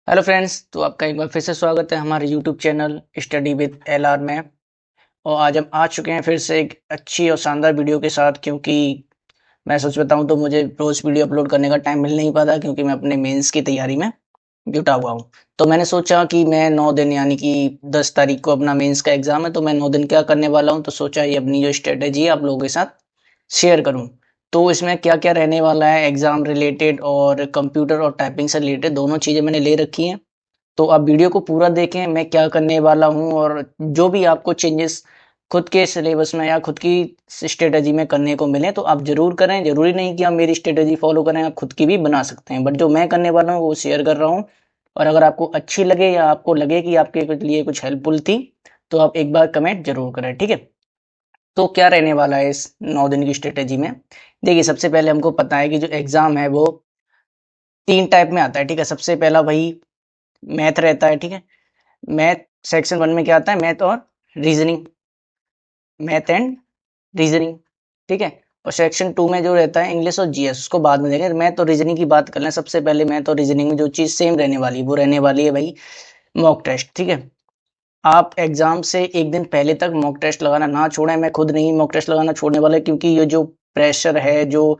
Hello friends, तो आपका एक बार फिर से स्वागत है हमारे YouTube channel study with LR में। और आज हम आ चुके हैं फिर से एक अच्छी और शानदार वीडियो के साथ, क्योंकि मैं सच बताऊं तो मुझे रोज वीडियो अपलोड करने का टाइम मिल नहीं पाता, क्योंकि मैं अपने मेंस की तैयारी में जुटा हुआ हूं। तो मैंने सोचा कि मैं 9 दिन यानी कि 10 तारीख को अपना मेंस का एग्जाम है, तो मैं 9 दिन क्या करने वाला हूं, तो सोचा ये अपनी जो स्ट्रेटेजी है आप लोगों के साथ शेयर करूं। तो इसमें क्या क्या रहने वाला है एग्जाम रिलेटेड और कंप्यूटर और टाइपिंग से रिलेटेड दोनों चीज़ें मैंने ले रखी हैं। तो आप वीडियो को पूरा देखें, मैं क्या करने वाला हूँ, और जो भी आपको चेंजेस खुद के सिलेबस में या खुद की स्ट्रेटजी में करने को मिले तो आप जरूर करें। जरूरी नहीं कि आप मेरी स्ट्रेटजी फॉलो करें, आप खुद की भी बना सकते हैं, बट जो मैं करने वाला हूँ वो शेयर कर रहा हूँ। और अगर आपको अच्छी लगे या आपको लगे कि आपके लिए कुछ हेल्पफुल थी, तो आप एक बार कमेंट जरूर करें, ठीक है। तो क्या रहने वाला है इस 9 दिन की स्ट्रेटेजी में। देखिए, सबसे पहले हमको पता है कि जो एग्जाम है वो 3 टाइप में आता है, ठीक है। सबसे पहला वही मैथ रहता है, ठीक है। मैथ सेक्शन 1 में क्या आता है, मैथ और रीजनिंग, मैथ एंड रीजनिंग, ठीक है। और सेक्शन 2 में जो रहता है इंग्लिश और जीएस, उसको बाद में देखेंगे। मैथ और रीजनिंग की बात कर लें। सबसे पहले मैथ और रीजनिंग में जो चीज़ सेम रहने वाली है वो रहने वाली है भाई, मॉक टेस्ट, ठीक है। आप एग्जाम से एक दिन पहले तक मॉक टेस्ट लगाना ना छोड़ें। मैं खुद नहीं मॉक टेस्ट लगाना छोड़ने वाला, क्योंकि ये जो प्रेशर है, जो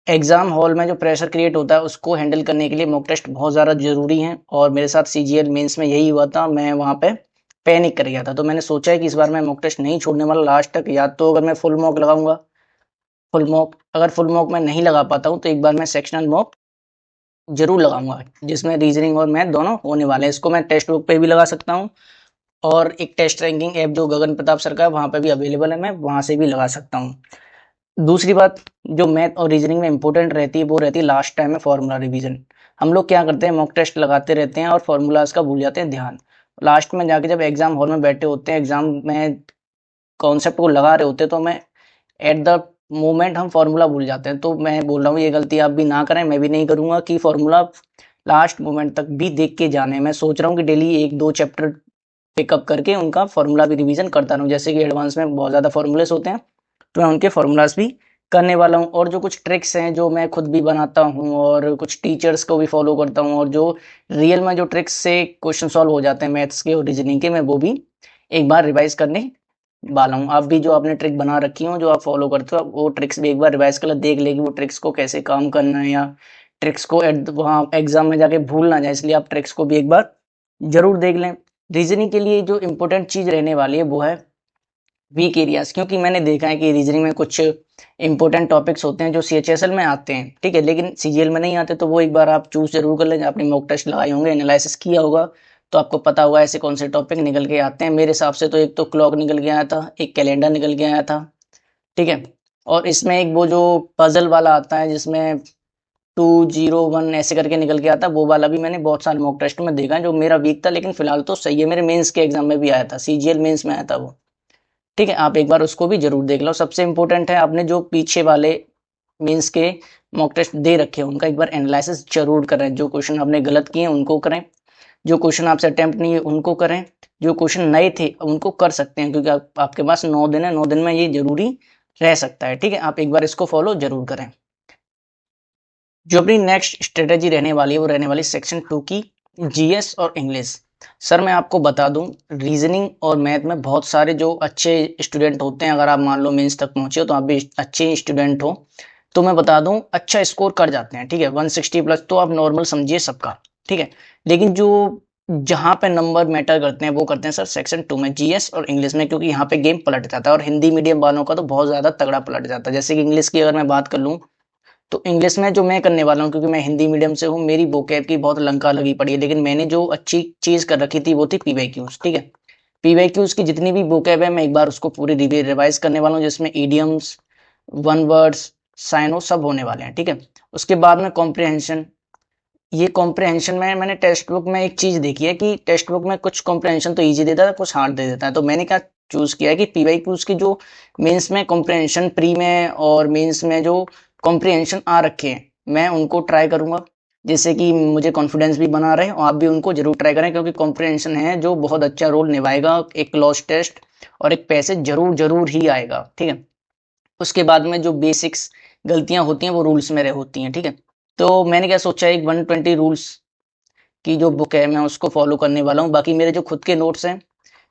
एग्जाम हॉल में जो प्रेशर क्रिएट होता है उसको हैंडल करने के लिए मॉक टेस्ट बहुत ज़्यादा ज़रूरी है। और मेरे साथ सीजीएल मेंस में यही हुआ था, मैं वहाँ पे पैनिक कर गया था। तो मैंने सोचा है कि इस बार मैं मॉक टेस्ट नहीं छोड़ने वाला लास्ट तक। या तो अगर मैं फुल मॉक लगाऊंगा, फुल मॉक अगर फुल मॉक में नहीं लगा पाता हूँ तो एक बार मैं सेक्शनल मॉक जरूर लगाऊंगा, जिसमें रीजनिंग और मैथ दोनों होने वाले हैं। इसको मैं टेक्स्ट बुक पे भी लगा सकता हूँ, और एक टेस्ट रैंकिंग ऐप जो गगन प्रताप सर का है वहाँ पे भी अवेलेबल है, मैं वहाँ से भी लगा सकता हूँ। दूसरी बात जो मैथ और रीजनिंग में इंपॉर्टेंट रहती है वो रहती है लास्ट टाइम में फार्मूला रिवीजन। हम लोग क्या करते हैं, मॉक टेस्ट लगाते रहते हैं और फार्मूलाज का भूल जाते हैं ध्यान। लास्ट में जाके जब एग्जाम हॉल में बैठे होते हैं, एग्जाम में कॉन्सेप्ट को लगा रहे होते हैं, तो मैं एट द मोमेंट हम फार्मूला भूल जाते हैं। तो मैं बोल रहा हूँ ये गलती आप भी ना करें, मैं भी नहीं करूंगा, कि फार्मूला लास्ट मोमेंट तक भी देख के जाने। मैं सोच रहा हूँ कि डेली 1-2 चैप्टर पिकअप करके उनका फार्मूला भी रिवीजन करता रहूँ। जैसे कि एडवांस में बहुत ज़्यादा फार्मूलेस होते हैं, तो मैं उनके फार्मूलाज भी करने वाला हूँ। और जो कुछ ट्रिक्स हैं जो मैं खुद भी बनाता हूँ और कुछ टीचर्स को भी फॉलो करता हूँ, और जो रियल में जो ट्रिक्स से क्वेश्चन सॉल्व हो जाते हैं मैथ्स के और रीजनिंग के, मैं वो भी एक बार रिवाइज करने वाला हूँ। आप भी जो आपने ट्रिक बना रखी हो, जो आप फॉलो करते हो, आप वो ट्रिक्स भी एक बार रिवाइज कर देख लेगी वो ट्रिक्स को कैसे काम करना है, या ट्रिक्स को वहाँ एग्जाम में जाके भूल ना जाए, इसलिए आप ट्रिक्स को भी एक बार जरूर देख लें। रीजनिंग के लिए जो इम्पोर्टेंट चीज़ रहने वाली है वो है वीक एरियाज, क्योंकि मैंने देखा है कि रीजनिंग में कुछ इंपॉर्टेंट टॉपिक्स होते हैं जो सीएचएसएल में आते हैं, ठीक है, लेकिन सीजीएल में नहीं आते। तो वो एक बार आप चूज जरूर कर लें। आपने मॉक टेस्ट लगाए होंगे, एनालिसिस किया होगा, तो आपको पता होगा ऐसे कौन से टॉपिक निकल के आते हैं। मेरे हिसाब से तो एक तो क्लॉक निकल के आया था, एक कैलेंडर निकल के आया था, ठीक है। और इसमें एक वो जो पजल वाला आता है जिसमें 201 ऐसे करके निकल के आता है, वो वाला भी मैंने बहुत सारे मॉक टेस्ट में देखा है, जो मेरा वीक था लेकिन फिलहाल तो सही है। मेरे मेंस के एग्जाम में भी आया था, सीजीएल मेंस में आया था वो, ठीक है। आप एक बार उसको भी जरूर देख लो। सबसे इंपॉर्टेंट है, आपने जो पीछे वाले मीन्स के मॉक टेस्ट दे रखे हैं उनका एक बार एनालिसिस जरूर करें। जो क्वेश्चन आपने गलत किए हैं उनको करें, जो क्वेश्चन आपसे अटेम्प्ट नहीं है उनको करें, जो क्वेश्चन नए थे उनको कर सकते हैं, क्योंकि आपके पास 9 दिन है, 9 दिन में ये जरूरी रह सकता है, ठीक है। आप एक बार इसको फॉलो जरूर करें। जो अपनी नेक्स्ट स्ट्रेटेजी रहने वाली है वो रहने वाली सेक्शन 2 की जीएस और इंग्लिश। सर मैं आपको बता दूं, रीजनिंग और मैथ में बहुत सारे जो अच्छे स्टूडेंट होते हैं, अगर आप मान लो मेंस तक पहुंचे हो तो आप भी अच्छे स्टूडेंट हो, तो मैं बता दूं अच्छा स्कोर कर जाते हैं, ठीक है। 160 प्लस तो आप नॉर्मल समझिए सबका, ठीक है। लेकिन जो जहाँ पे नंबर मैटर करते हैं वो करते हैं सर सेक्शन 2 में, जीएस और इंग्लिश में, क्योंकि यहाँ पे गेम पलट जाता है। और हिंदी मीडियम वालों का तो बहुत ज़्यादा तगड़ा पलट जाता है। जैसे कि इंग्लिश की अगर मैं बात कर लूँ, तो इंग्लिश में जो मैं करने वाला हूँ, क्योंकि मैं हिंदी मीडियम से हूँ, मेरी वोकैब की बहुत लंका लगी पड़ी है, लेकिन मैंने जो अच्छी चीज़ कर रखी थी वो थी पीवाईक्यूज, ठीक है। पीवाईक्यूज की जितनी भी वोकैब है मैं एक बार उसको पूरी रिवाइज करने वाला हूँ, जिसमें ईडियम्स, वन वर्ड्स, साइनो सब होने वाले हैं, ठीक है। उसके बाद में कॉम्प्रिहेंशन। ये कॉम्प्रिहेंशन में मैंने टेक्स्ट बुक में एक चीज़ देखी है कि टेक्स्ट बुक में कुछ कॉम्प्रिहेंशन तो ईजी देता है, कुछ हार्ड दे देता है। तो मैंने क्या चूज किया है कि पीवाईक्यूज की जो मेंस में कॉम्प्रिहेंशन प्री में और मेंस में जो कॉम्प्रिहेंशन आ रखे हैं, मैं उनको ट्राई करूंगा, जिससे कि मुझे कॉन्फिडेंस भी बना रहे। और आप भी उनको जरूर ट्राई करें, क्योंकि कॉम्प्रिहेंशन है जो बहुत अच्छा रोल निभाएगा, एक क्लोज टेस्ट और एक पैसे जरूर जरूर ही आएगा, ठीक है। उसके बाद में जो बेसिक्स गलतियां होती हैं वो रूल्स में रह होती हैं, ठीक है। तो मैंने क्या सोचा है, एक 120 रूल्स की जो बुक है मैं उसको फॉलो करने वाला हूँ। बाकी मेरे जो खुद के नोट्स हैं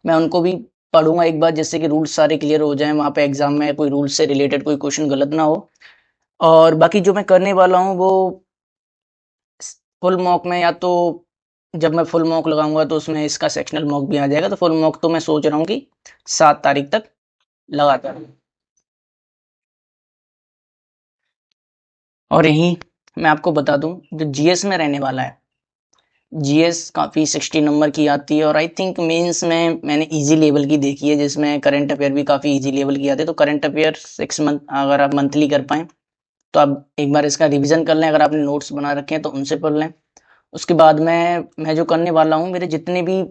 मैं उनको भी पढ़ूंगा एक बार, जिससे कि रूल्स सारे क्लियर हो जाएं, वहाँ पे एग्जाम में कोई रूल से रिलेटेड कोई क्वेश्चन गलत ना हो। और बाकी जो मैं करने वाला हूँ वो फुल मॉक में, या तो जब मैं फुल मॉक लगाऊंगा तो उसमें इसका सेक्शनल मॉक भी आ जाएगा, तो फुल मॉक तो मैं सोच रहा हूँ कि 7 तारीख तक लगाता हूँ। और यही मैं आपको बता दूं, जो जीएस में रहने वाला है, जीएस काफ़ी 60 नंबर की आती है, और आई थिंक मेंस में मैंने इजी लेवल की देखी है, जिसमें करंट अफेयर भी काफ़ी इजी लेवल की आती है। तो करंट अफेयर 6 मंथ अगर आप मंथली कर पाएँ तो आप एक बार इसका रिवीजन कर लें, अगर आपने नोट्स बना रखे हैं तो उनसे पढ़ लें। उसके बाद मैं जो करने वाला हूँ, मेरे जितने भी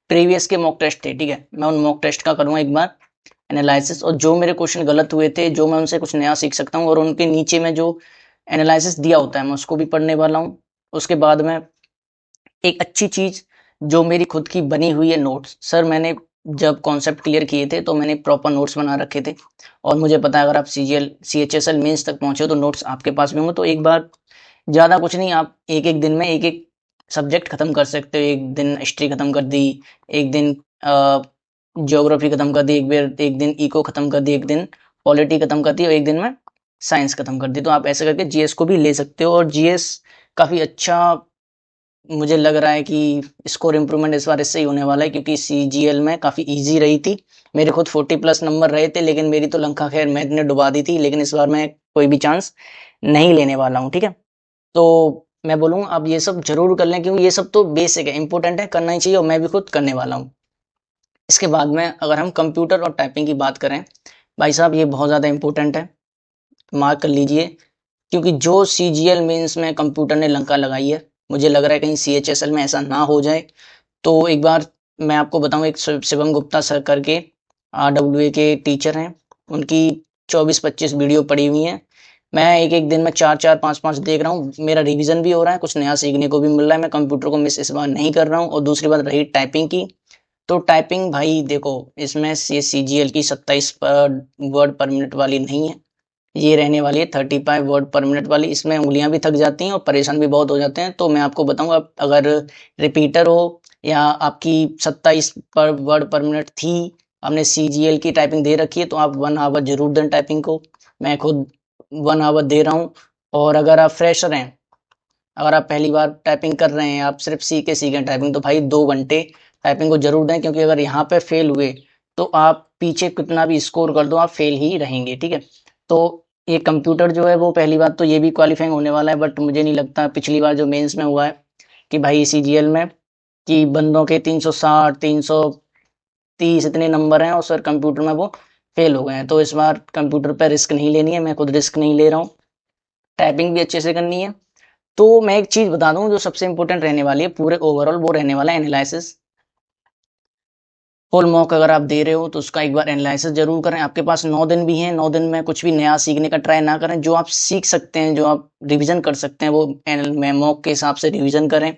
प्रीवियस के मॉक टेस्ट थे, ठीक है, मैं उन मॉक टेस्ट का करूँगा एक बार एनालिसिस, और जो मेरे क्वेश्चन गलत हुए थे, जो मैं उनसे कुछ नया सीख सकता हूँ, और उनके नीचे में जो एनालिसिस दिया होता है मैं उसको भी पढ़ने वाला हूँ। उसके बाद में एक अच्छी चीज़ जो मेरी खुद की बनी हुई है नोट्स, सर मैंने जब कॉन्सेप्ट क्लियर किए थे तो मैंने प्रॉपर नोट्स बना रखे थे, और मुझे पता है अगर आप सीजीएल सीएचएसएल मेंस तक पहुंचे तो नोट्स आपके पास भी होंगे। तो एक बार ज़्यादा कुछ नहीं, आप एक एक दिन में एक एक सब्जेक्ट खत्म कर सकते हो। एक दिन हिस्ट्री खत्म कर दी, एक दिन ज्योग्राफी खत्म कर दी, एक दिन इको खत्म कर दी, एक दिन पॉलिटी खत्म कर दी, और एक दिन में साइंस खत्म कर दी। तो आप ऐसे करके जीएस को भी ले सकते हो, और जीएस काफ़ी अच्छा मुझे लग रहा है कि स्कोर इम्प्रूवमेंट इस बार इससे ही होने वाला है, क्योंकि सीजीएल में काफ़ी इजी रही थी। मेरे खुद 40+ नंबर रहे थे, लेकिन मेरी तो लंका खैर मैथ ने डुबा दी थी। लेकिन इस बार मैं कोई भी चांस नहीं लेने वाला हूँ, ठीक है। तो मैं बोलूँगा आप ये सब जरूर कर लें, क्योंकि ये सब तो बेसिक है, इंपॉर्टेंट है, करना ही चाहिए, और मैं भी खुद करने वाला हूँ। इसके बाद में अगर हम कंप्यूटर और टाइपिंग की बात करें, भाई साहब ये बहुत ज़्यादा इंपॉर्टेंट है, मार्क कर लीजिए। क्योंकि जो सीजीएल मेंस में कंप्यूटर ने लंका लगाई है, मुझे लग रहा है कहीं सीएचएसएल में ऐसा ना हो जाए। तो एक बार मैं आपको बताऊं, एक शिवम गुप्ता सर करके आरडब्ल्यूए के टीचर हैं, उनकी 24-25 वीडियो पड़ी हुई हैं। मैं एक एक दिन में 4-4 5-5 देख रहा हूँ, मेरा रिवीजन भी हो रहा है, कुछ नया सीखने को भी मिल रहा है, मैं कंप्यूटर को मिस इस बार नहीं कर रहा हूँ। और दूसरी बात रही टाइपिंग की, तो टाइपिंग भाई देखो, इसमें ये सीजीएल की 27 वर्ड पर मिनट वाली नहीं है, ये रहने वाली है 35 वर्ड पर मिनट वाली। इसमें उंगलियां भी थक जाती हैं और परेशान भी बहुत हो जाते हैं। तो मैं आपको बताऊंगा, अगर रिपीटर हो या आपकी 27 पर वर्ड पर मिनट थी, आपने सीजीएल की टाइपिंग दे रखी है, तो आप 1 आवर जरूर दें टाइपिंग को। मैं खुद 1 आवर दे रहा हूँ। और अगर आप फ्रेशर हैं, अगर आप पहली बार टाइपिंग कर रहे हैं, आप सिर्फ सीखें टाइपिंग, तो भाई 2 घंटे टाइपिंग को जरूर दें, क्योंकि अगर यहाँ पे फेल हुए तो आप पीछे कितना भी स्कोर कर दो आप फेल ही रहेंगे, ठीक है। तो ये कंप्यूटर जो है वो, पहली बात तो ये भी क्वालिफाइंग होने वाला है, बट मुझे नहीं लगता, पिछली बार जो मेंस में हुआ है कि भाई सीजीएल में कि बंदों के 360 330 इतने नंबर हैं, और सर कंप्यूटर में वो फेल हो गए हैं। तो इस बार कंप्यूटर पर रिस्क नहीं लेनी है, मैं खुद रिस्क नहीं ले रहा हूँ, टाइपिंग भी अच्छे से करनी है। तो मैं एक चीज बता दूं जो सबसे इंपॉर्टेंट रहने वाली है पूरे ओवरऑल, वो रहने वाला है एनालिसिस। फुल मॉक अगर आप दे रहे हो तो उसका एक बार एनालिसिस जरूर करें। आपके पास 9 दिन भी हैं, 9 दिन में कुछ भी नया सीखने का ट्राई ना करें। जो आप सीख सकते हैं, जो आप रिवीजन कर सकते हैं, वो मॉक के हिसाब से रिवीजन करें।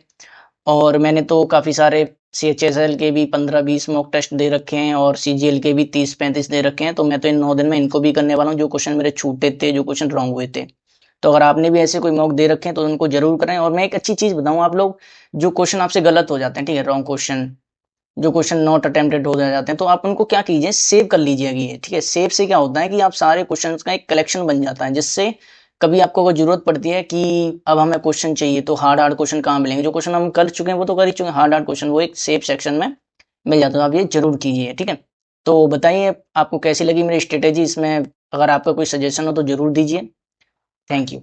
और मैंने तो काफ़ी सारे सीएचएसएल के भी 15-20 मॉक टेस्ट दे रखे हैं, और सीजीएल के भी 30-35 दे रखे हैं। तो मैं तो इन 9 दिन में इनको भी करने वाला हूँ, जो क्वेश्चन मेरे छूटे थे, जो क्वेश्चन रॉन्ग हुए थे। तो अगर आपने भी ऐसे कोई मॉक दे रखे हैं तो उनको जरूर करें। और मैं एक अच्छी चीज़ बताऊँ, आप लोग जो क्वेश्चन आपसे गलत हो जाते हैं, ठीक है, रॉन्ग क्वेश्चन, जो क्वेश्चन नॉट अटेम्प्टेड हो जाते हैं, तो आप उनको क्या कीजिए, सेव कर लीजिए ये, ठीक है। सेव से क्या होता है कि आप सारे क्वेश्चंस का एक कलेक्शन बन जाता है, जिससे कभी आपको अगर जरूरत पड़ती है कि अब हमें क्वेश्चन चाहिए, तो हार्ड हार्ड क्वेश्चन कहाँ मिलेंगे, जो क्वेश्चन हम कर चुके हैं वो तो कर ही चुके हैं, हार्ड हार्ड क्वेश्चन वो एक सेव सेक्शन में मिल जाता है। तो आप ये जरूर कीजिए, ठीक है। तो बताइए आपको कैसी लगी मेरी स्ट्रेटेजी इसमें, अगर आपका कोई सजेशन हो तो जरूर दीजिए। Thank you.